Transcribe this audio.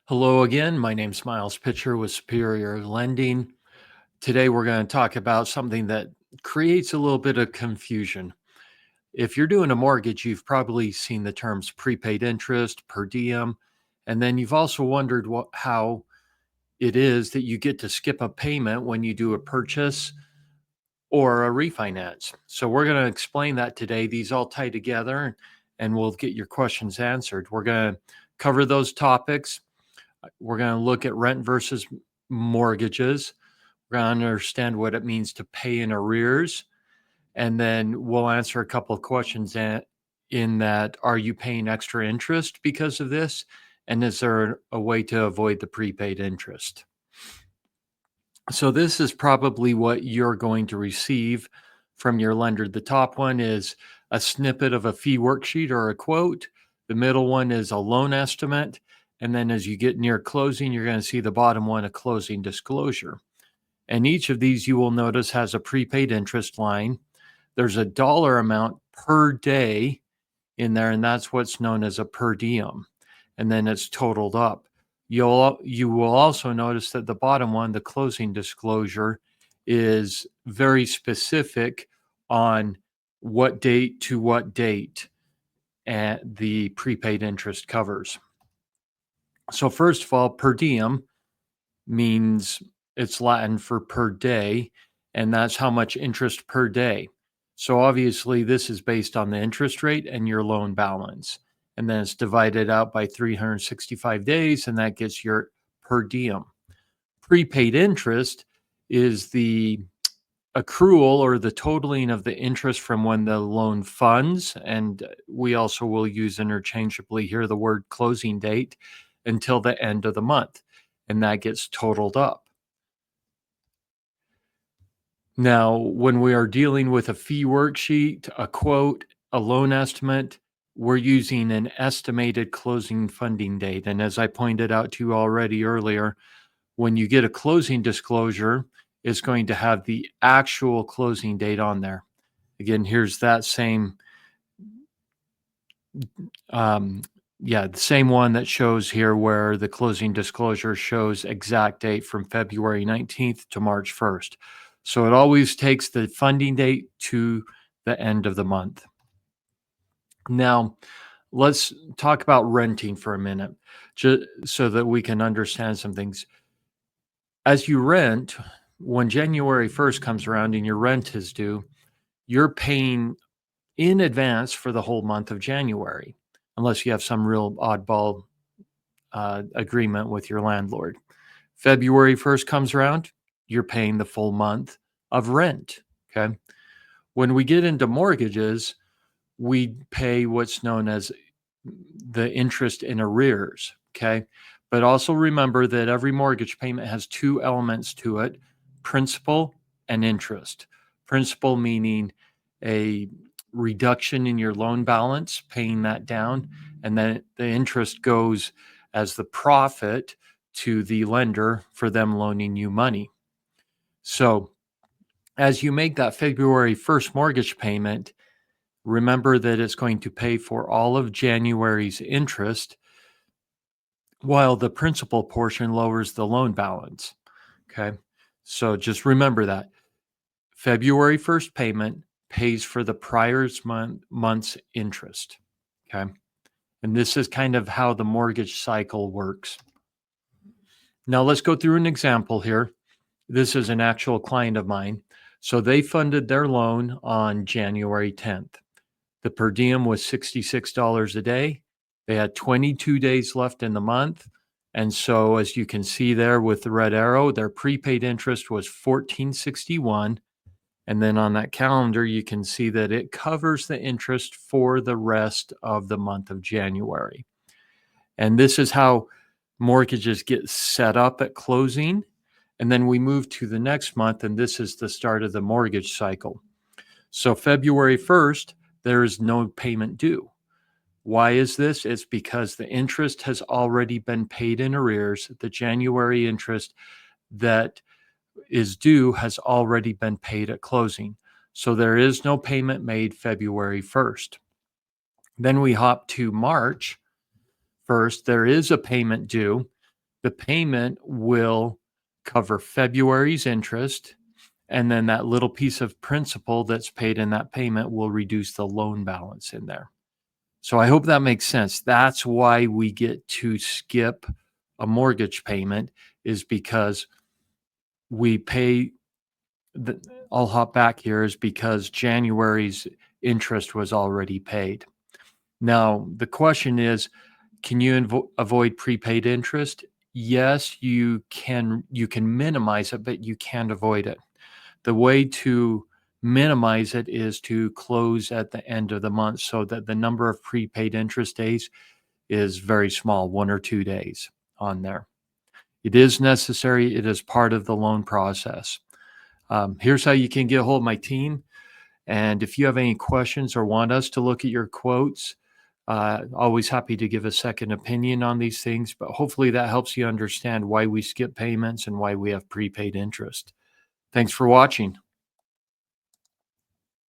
Hello again. My name's Miles Pitcher with Superior Lending. Today we're going to talk about something that creates a little bit of confusion. If you're doing a mortgage, you've probably seen the terms prepaid interest, per diem, and then you've also wondered how it is that you get to skip a payment when you do a purchase or a refinance. So we're going to explain that today. These all tie together and we'll get your questions answered. We're going to cover those topics. We're going to look at rent versus mortgages. We're going to understand what it means to pay in arrears. And then we'll answer a couple of questions in that, are you paying extra interest because of this? And is there a way to avoid the prepaid interest? So this is probably what you're going to receive from your lender. The top one is a snippet of a fee worksheet or a quote. The middle one is a loan estimate. And then as you get near closing, you're going to see the bottom one, a closing disclosure. And each of these you will notice has a prepaid interest line. There's a dollar amount per day in there, and that's what's known as a per diem. And then it's totaled up. You will also notice that the bottom one, the closing disclosure, is very specific on what date to what date and the prepaid interest covers. So first of all, per diem means it's Latin for per day, and that's how much interest per day. So obviously this is based on the interest rate and your loan balance. And then it's divided out by 365 days, and that gets your per diem. Prepaid interest is the accrual or the totaling of the interest from when the loan funds, and we also will use interchangeably here the word closing date, until the end of the month, and that gets totaled up. Now, when we are dealing with a fee worksheet, a quote, a loan estimate, we're using an estimated closing funding date. And as I pointed out to you already earlier, when you get a closing disclosure, it's going to have the actual closing date on there. Again, here's that same, the same one that shows here where the closing disclosure shows exact date from February 19th to March 1st. So it always takes the funding date to the end of the month. Now, let's talk about renting for a minute, just so that we can understand some things. As you rent, when January 1st comes around and your rent is due, you're paying in advance for the whole month of January, unless you have some real oddball agreement with your landlord. February 1st comes around, you're paying the full month of rent. Okay. When we get into mortgages, we pay what's known as the interest in arrears. Okay. But also remember that every mortgage payment has two elements to it: principal and interest. Principal meaning a reduction in your loan balance, paying that down, and then the interest goes as the profit to the lender for them loaning you money. So as you make that February 1st mortgage payment, remember that it's going to pay for all of January's interest, while the principal portion lowers the loan balance. Okay. So just remember that February 1st payment pays for the prior month's interest. Okay. And this is kind of how the mortgage cycle works. Now let's go through an example here. This is an actual client of mine. So they funded their loan on January 10th. The per diem was $66 a day. They had 22 days left in the month. And so as you can see there with the red arrow, their prepaid interest was $14.61. And then on that calendar, you can see that it covers the interest for the rest of the month of January. And this is how mortgages get set up at closing. And then we move to the next month, and this is the start of the mortgage cycle. So February 1st, there is no payment due. Why is this? It's because the interest has already been paid in arrears. The January interest that is due has already been paid at closing. So there is no payment made February 1st. Then we hop to March 1st. There is a payment due. The payment will cover February's interest, and then that little piece of principal that's paid in that payment will reduce the loan balance in there. So I hope that makes sense. That's why we get to skip a mortgage payment, is because we pay the, I'll hop back here, is because January's interest was already paid. Now, the question is, can you avoid prepaid interest? Yes, you can minimize it, but you can't avoid it. The way to minimize it is to close at the end of the month so that the number of prepaid interest days is very small, 1 or 2 days on there. It is necessary. It is part of the loan process. Here's how you can get a hold of my team. And if you have any questions or want us to look at your quotes, always happy to give a second opinion on these things. But hopefully that helps you understand why we skip payments and why we have prepaid interest. Thanks for watching.